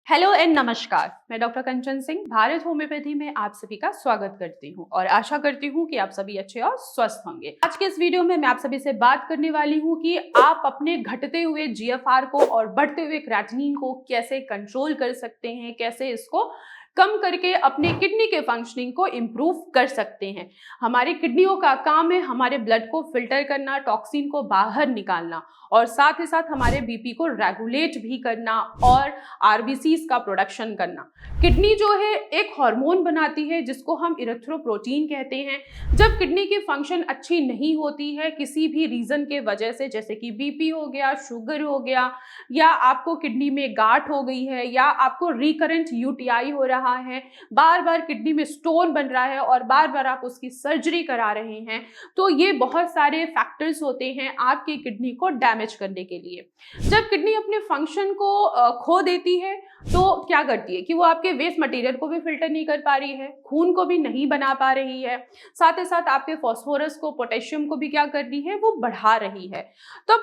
Hello and नमस्कार। मैं doctor कंचन Singh Bharat homeopathy में आप सभी का स्वागत करती हूं और आशा करती हूं कि आप सभी अच्छे और स्वस्थ होंगे। आज के इस वीडियो में मैं आप सभी से बात करने वाली हूं कि आप अपने घटते हुए जीएफआर को और बढ़ते हुए क्रेटिनिन को कैसे कंट्रोल कर सकते हैं, कैसे इसको कम करके अपने किडनी के फंक्शनिंग को इम्प्रूव कर सकते हैं। हमारी किडनियों का काम है हमारे ब्लड को फिल्टर करना, टॉक्सिन को बाहर निकालना और साथ ही साथ हमारे बीपी को रेगुलेट भी करना और आरबीसीज का प्रोडक्शन करना। किडनी जो है एक हार्मोन बनाती है जिसको हम इरिथ्रोपोइटीन कहते हैं। जब किडनी की फंक्शन अच्छी नहीं होती है किसी भी रीजन के वजह से, जैसे कि बीपी हो गया, शुगर हो गया, या आपको किडनी में गांठ हो गई है, या आपको रिकरेंट यूटीआई हो रहा है, बार बार किडनी में स्टोन बन रहा है और बार बार आप उसकी सर्जरी करा रहे हैं, तो ये बहुत सारे फैक्टर्स होते हैं आपकी किडनी को डैमेज करने के लिए। जब किडनी अपने फंक्शन को खो देती है तो क्या करती है कि वो आपके वेस्ट मटेरियल को भी फिल्टर नहीं कर पा रही है, खून को भी नहीं बना पा रही है, साथ ही साथ आपके फास्फोरस को, पोटेशियम को भी क्या कर रही है, वो बढ़ा रही है। तो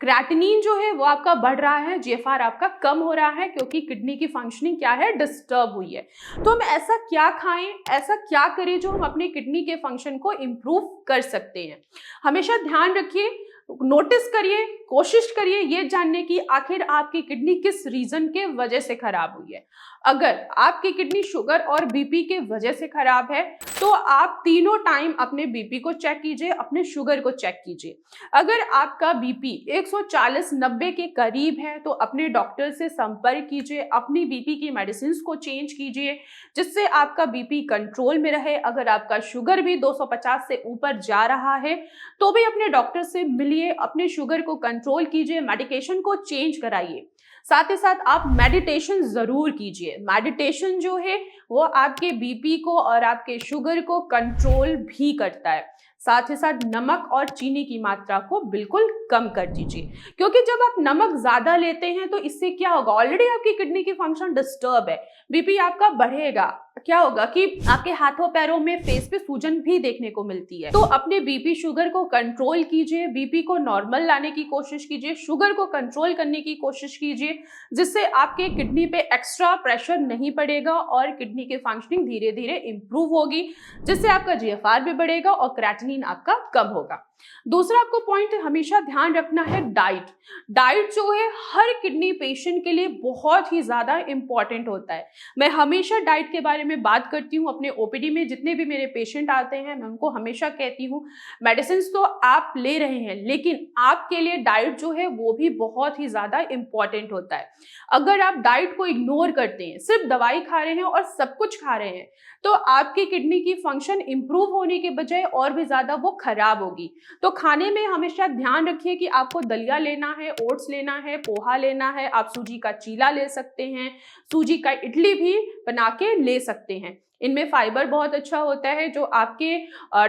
क्रेटिनिन जो है वो आपका बढ़ रहा है, जीएफआर आपका कम हो रहा है क्योंकि किडनी की फंक्शनिंग क्या है, डिस्टर्ब हुई है। तो हम ऐसा क्या खाएं, ऐसा क्या करें जो हम अपने किडनी के फंक्शन को इम्प्रूव कर सकते हैं। हमेशा ध्यान रखिए, नोटिस करिए, कोशिश करिए ये जानने की आखिर आपकी किडनी किस रीजन के वजह से खराब हुई है। अगर आपकी किडनी शुगर और बीपी के वजह से खराब है तो आप तीनों टाइम अपने बीपी को चेक कीजिए, अपने शुगर को चेक कीजिए। अगर आपका बीपी 140-90 के करीब है तो अपने डॉक्टर से संपर्क कीजिए, अपनी बीपी की मेडिसिन को चेंज कीजिए जिससे आपका बीपी कंट्रोल में रहे। अगर आपका शुगर भी 250 से ऊपर जा रहा है तो भी अपने डॉक्टर से मिलिए, अपने शुगर को कंट्रोल कीजिए, मेडिकेशन को चेंज कराइए। साथ ही साथ आप मेडिटेशन जरूर कीजिए। मेडिटेशन जो है वो आपके बीपी को और आपके शुगर को कंट्रोल भी करता है। साथ ही साथ नमक और चीनी की मात्रा को बिल्कुल कम कर दीजिए, क्योंकि जब आप नमक ज्यादा लेते हैं तो इससे क्या होगा, ऑलरेडी आपकी किडनी की फंक्शन डिस्टर्ब है, बीपी आपका बढ़ेगा। क्या होगा कि आपके हाथों पैरों में, फेस पे सूजन भी देखने को मिलती है। तो अपने बीपी शुगर को कंट्रोल कीजिए, बीपी को नॉर्मल लाने की कोशिश कीजिए, शुगर को कंट्रोल करने की कोशिश कीजिए, जिससे आपके किडनी पे एक्स्ट्रा प्रेशर नहीं पड़ेगा और किडनी की फंक्शनिंग धीरे धीरे इंप्रूव होगी, जिससे आपका जीएफआर भी बढ़ेगा और क्रेटिनिन आपका कम होगा। दूसरा आपको पॉइंट हमेशा ध्यान रखना है डाइट। डाइट जो है हर किडनी पेशेंट के लिए बहुत ही ज्यादा इंपॉर्टेंट होता है। मैं हमेशा डाइट के बारे में बात करती हूँ अपने ओपीडी में, जितने भी मेरे पेशेंट आते हैं मैं उनको हमेशा कहती हूँ मेडिसिन तो आप ले रहे हैं लेकिन आपके लिए डाइट जो है वो भी बहुत ही ज्यादा इंपॉर्टेंट होता है। अगर आप डाइट को इग्नोर करते हैं, सिर्फ दवाई खा रहे हैं और सब कुछ खा रहे हैं, तो आपकी किडनी की फंक्शन इंप्रूव होने के बजाय और भी ज्यादा वो खराब होगी। तो खाने में हमेशा ध्यान रखिए कि आपको दलिया लेना है, ओट्स लेना है, पोहा लेना है, आप सूजी का चीला ले सकते हैं, सूजी का इडली भी बना के ले सकते हैं। इनमें फाइबर बहुत अच्छा होता है जो आपके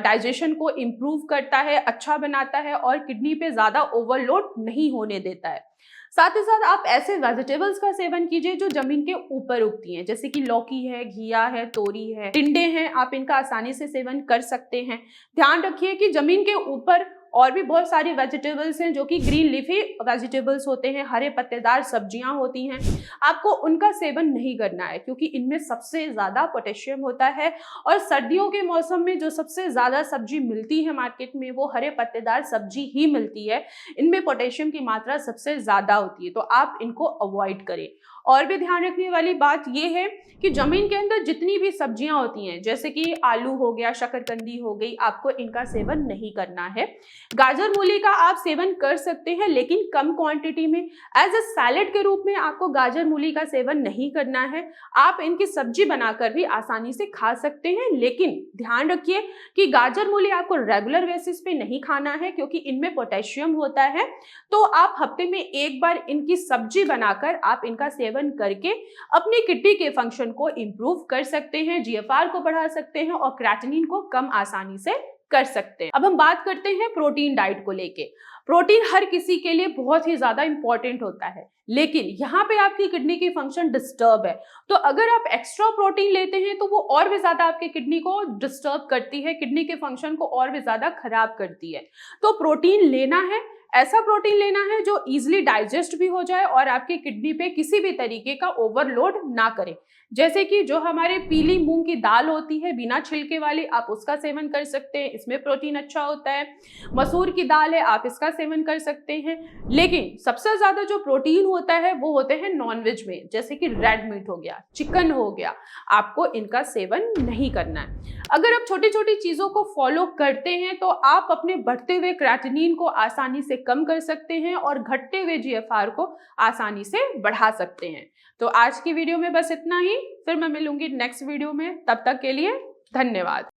डाइजेशन को इम्प्रूव करता है, अच्छा बनाता है और किडनी पे ज्यादा ओवरलोड नहीं होने देता है। साथ ही साथ आप ऐसे वेजिटेबल्स का सेवन कीजिए जो जमीन के ऊपर उगती हैं, जैसे कि लौकी है, घिया है, तोरी है, टिंडे हैं, आप इनका आसानी से सेवन कर सकते हैं। ध्यान रखिए कि जमीन के ऊपर और भी बहुत सारी वेजिटेबल्स हैं जो कि ग्रीन लीफी वेजिटेबल्स होते हैं, हरे पत्तेदार सब्जियां होती हैं, आपको उनका सेवन नहीं करना है क्योंकि इनमें सबसे ज्यादा पोटेशियम होता है और सर्दियों के मौसम में जो सबसे ज्यादा सब्जी मिलती है मार्केट में वो हरे पत्तेदार सब्जी ही मिलती है। इनमें पोटेशियम की मात्रा सबसे ज्यादा होती है, तो आप इनको अवॉइड करें। और भी ध्यान रखने वाली बात यह है कि जमीन के अंदर जितनी भी सब्जियां होती हैं, जैसे कि आलू हो गया, शकरकंदी हो गई, आपको इनका सेवन नहीं करना है। गाजर मूली का आप सेवन कर सकते हैं लेकिन कम क्वांटिटी में, एज ए सैलेड के रूप में आपको गाजर मूली का सेवन नहीं करना है। आप इनकी सब्जी बनाकर भी आसानी से खा सकते हैं, लेकिन ध्यान रखिए कि गाजर मूली आपको रेगुलर बेसिस पे नहीं खाना है क्योंकि इनमें पोटेशियम होता है। तो आप हफ्ते में एक बार इनकी सब्जी बनाकर आप इनका सेवन करके अपनी किडनी के फंक्शन को इंप्रूव कर सकते हैं, जीएफआर को बढ़ा सकते हैं और क्रेटिनिन को कम आसानी से कर सकते हैं। अब हम बात करते हैं प्रोटीन डाइट को लेके। प्रोटीन हर किसी के लिए बहुत ही ज्यादा इंपॉर्टेंट होता है, लेकिन यहाँ पे आपकी किडनी की फंक्शन डिस्टर्ब है, तो अगर आप एक्स्ट्रा प्रोटीन लेते हैं तो वो और भी ज्यादा आपके किडनी को डिस्टर्ब करती है, किडनी के फंक्शन को और भी ज्यादा खराब करती है। तो प्रोटीन लेना है ऐसा प्रोटीन लेना है जो इजीली डाइजेस्ट भी हो जाए और आपकी किडनी पे किसी भी तरीके का ओवरलोड ना करे। जैसे कि जो हमारे पीली मूंग की दाल होती है बिना छिलके वाली, आप उसका सेवन कर सकते हैं, इसमें प्रोटीन अच्छा होता है। मसूर की दाल है, आप इसका सेवन कर सकते हैं। लेकिन सबसे ज्यादा जो प्रोटीन होता है वो होते हैं नॉनवेज में, जैसे कि रेड मीट हो गया, चिकन हो गया, आपको इनका सेवन नहीं करना है। अगर आप छोटी छोटी चीजों को फॉलो करते हैं तो आप अपने बढ़ते हुए क्रेटिनिन को आसानी से कम कर सकते हैं और घटते हुए जीएफआर को आसानी से बढ़ा सकते हैं। तो आज की वीडियो में बस इतना ही, फिर मैं मिलूंगी नेक्स्ट वीडियो में। तब तक के लिए धन्यवाद।